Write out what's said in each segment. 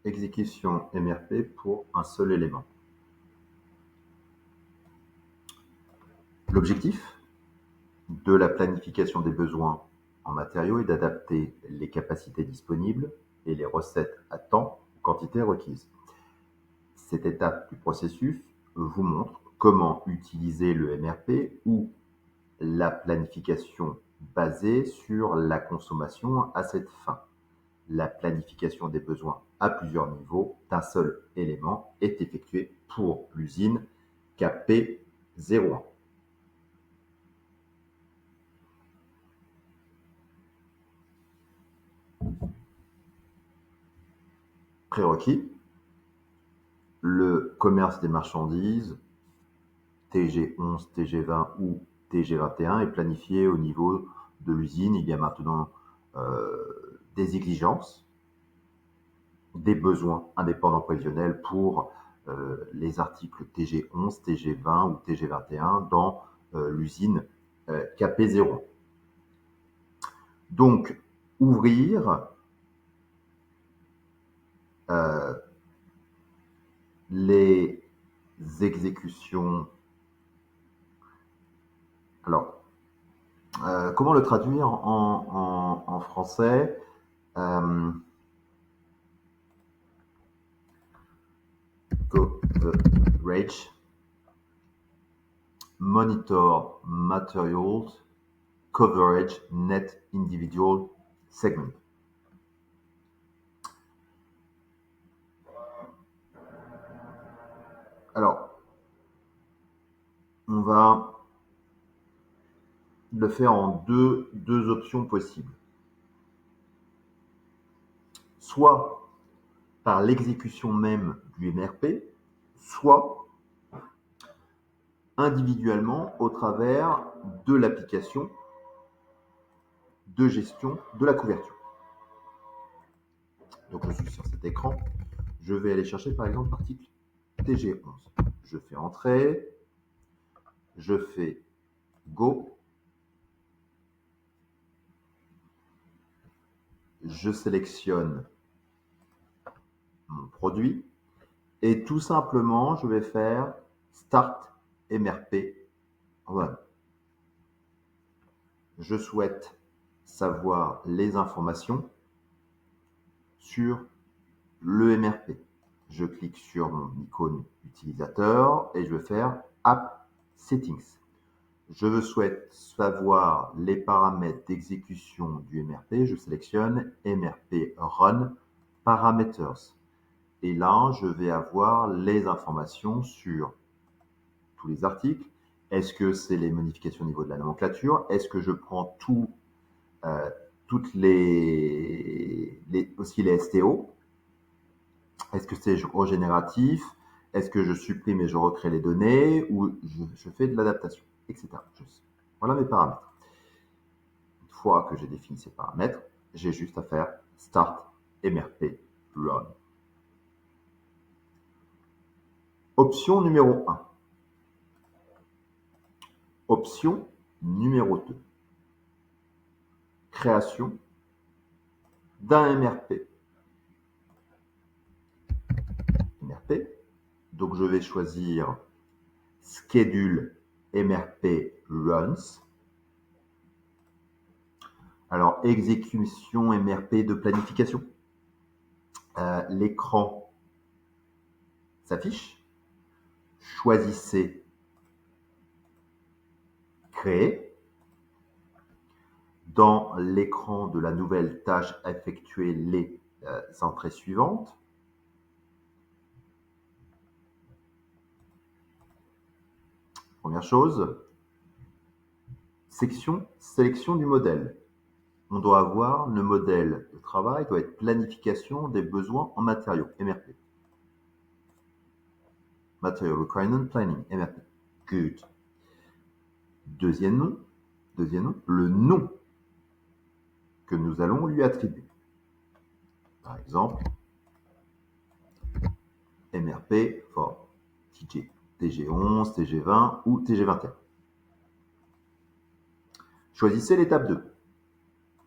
exécution MRP pour un seul élément. L'objectif de la planification des besoins en matériaux est d'adapter les capacités disponibles et les recettes à temps aux quantités requises. Cette étape du processus vous montre comment utiliser le MRP ou la planification basée sur la consommation à cette fin. La planification des besoins à plusieurs niveaux d'un seul élément est effectuée pour l'usine KP01. Prérequis: le commerce des marchandises TG11, TG20 ou TG21 est planifié au niveau de l'usine. Il y a maintenant des exigences, des besoins indépendants prévisionnels pour les articles TG11, TG20 ou TG21 dans l'usine KP01. Donc, ouvrir les exécutions. Alors, comment le traduire en français? Coverage, monitor materials, coverage net individual segment. Alors, on va le faire en deux options possibles. Soit par l'exécution même du MRP, soit individuellement au travers de l'application de gestion de la couverture. Donc je suis sur cet écran, je vais aller chercher par exemple l'article TG11. Je fais Entrée, je fais Go, je sélectionne mon produit et tout simplement je vais faire Start MRP Run. Je souhaite savoir les informations sur le MRP. Je clique sur mon icône utilisateur et je vais faire App Settings. Je souhaite savoir les paramètres d'exécution du MRP. Je sélectionne MRP Run Parameters. Et là, je vais avoir les informations sur tous les articles. Est-ce que c'est les modifications au niveau de la nomenclature? Est-ce que je prends toutes aussi les STO? Est-ce que c'est régénératif? Est-ce que je supprime et je recrée les données? Ou je fais de l'adaptation, etc. Voilà mes paramètres. Une fois que j'ai défini ces paramètres, j'ai juste à faire Start MRP Run. Option numéro 1. Option numéro 2. Création d'un MRP. MRP. Donc je vais choisir Schedule MRP Runs. Alors, exécution MRP de planification. L'écran s'affiche. Choisissez Créer. Dans l'écran de la nouvelle tâche, effectuez les entrées suivantes. Première chose, section sélection du modèle. On doit avoir le modèle de travail, doit être planification des besoins en matériaux, MRP. Material Requirement Planning, MRP. Good. Deuxième nom, le nom que nous allons lui attribuer. Par exemple, MRP for TG11, TG20 ou TG21. Choisissez l'étape 2.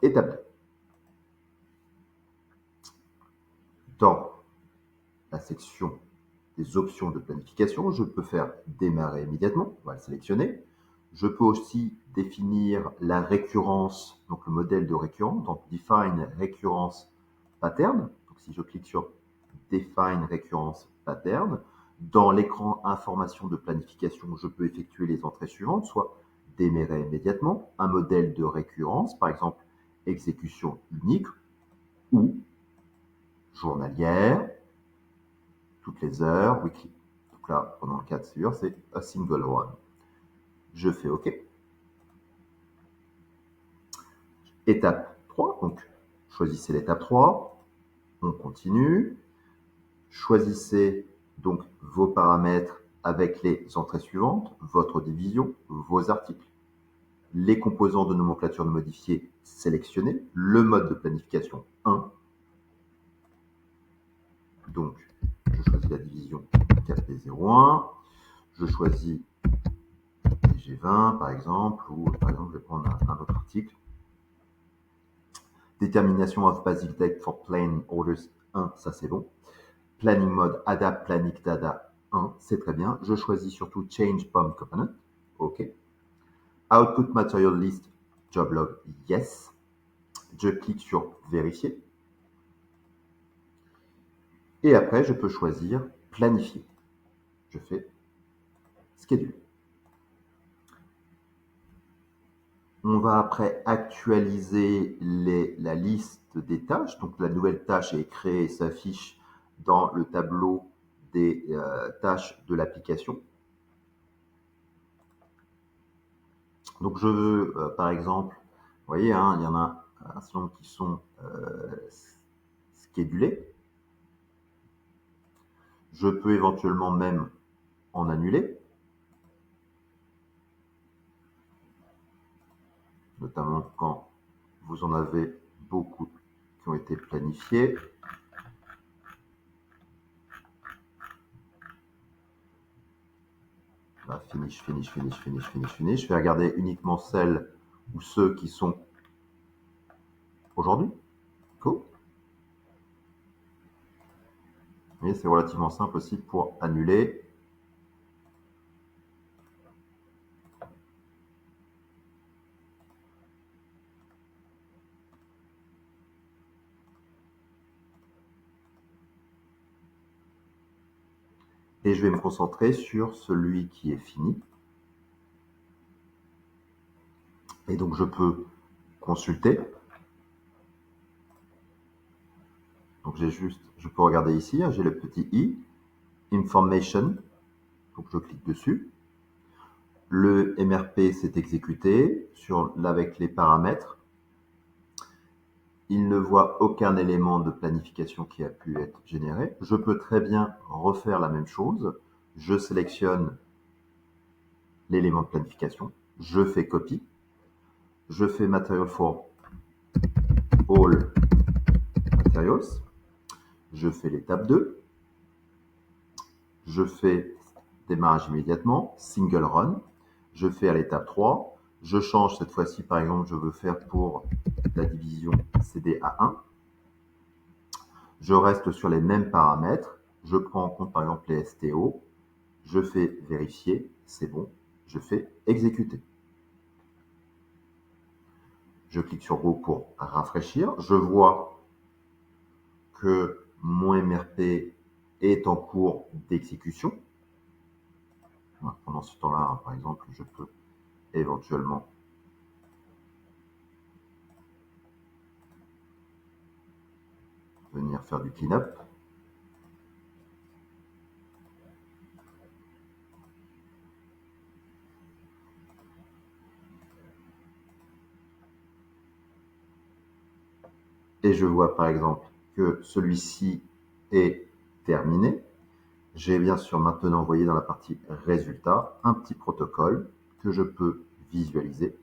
Étape 2. Dans la section des options de planification. Je peux faire démarrer immédiatement, on va le sélectionner. Je peux aussi définir la récurrence, donc le modèle de récurrence, donc Define Recurrence Pattern. Donc si je clique sur Define Recurrence Pattern, dans l'écran information de planification, je peux effectuer les entrées suivantes, soit démarrer immédiatement, un modèle de récurrence, par exemple exécution unique, ou journalière, toutes les heures, weekly. Donc là, pendant le cas de figure, c'est a single one. Je fais OK. Étape 3, donc choisissez l'étape 3, on continue. Choisissez donc vos paramètres avec les entrées suivantes, votre division, vos articles. Les composants de nomenclature modifiés sélectionnés, le mode de planification 1. Donc, je choisis la division 4P01. Je choisis G20 par exemple, ou par exemple, je vais prendre un autre article. Determination of basic date for plain orders 1, ça c'est bon. Planning mode adapt planning data 1, c'est très bien. Je choisis surtout change POM component, OK. Output material list job log, yes. Je clique sur vérifier. Et après, je peux choisir planifier. Je fais schedule. On va après actualiser la liste des tâches. Donc la nouvelle tâche est créée et s'affiche dans le tableau des tâches de l'application. Donc je veux, par exemple, vous voyez, hein, il y en a un certain nombre qui sont schedulés. Je peux éventuellement même en annuler, notamment quand vous en avez beaucoup qui ont été planifiés. Là, finish, finish, finish, finish, finish, finish. Je vais regarder uniquement celles ou ceux qui sont aujourd'hui. Cool. Vous voyez, c'est relativement simple aussi pour annuler. Et je vais me concentrer sur celui qui est fini. Et donc, je peux consulter. Donc, je peux regarder ici, hein, j'ai le petit i, Information. Donc, je clique dessus. Le MRP s'est exécuté avec les paramètres. Il ne voit aucun élément de planification qui a pu être généré. Je peux très bien refaire la même chose. Je sélectionne l'élément de planification. Je fais copie. Je fais Material for All Materials. Je fais l'étape 2. Je fais démarrage immédiatement, single run. Je fais à l'étape 3. Je change cette fois-ci, par exemple, je veux faire pour la division CDA1. Je reste sur les mêmes paramètres. Je prends en compte, par exemple, les STO. Je fais vérifier, c'est bon. Je fais exécuter. Je clique sur Go pour rafraîchir. Je vois que mon MRP est en cours d'exécution. Pendant ce temps-là, par exemple, je peux éventuellement venir faire du clean-up. Et je vois par exemple que celui-ci est terminé. J'ai bien sûr maintenant, vous voyez dans la partie résultats, un petit protocole que je peux visualiser.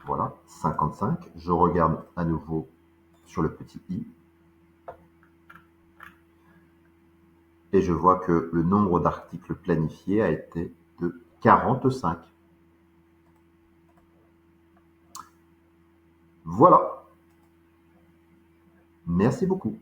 Voilà, 55. Je regarde à nouveau sur le petit i. Et je vois que le nombre d'articles planifiés a été de 45. Voilà. Merci beaucoup.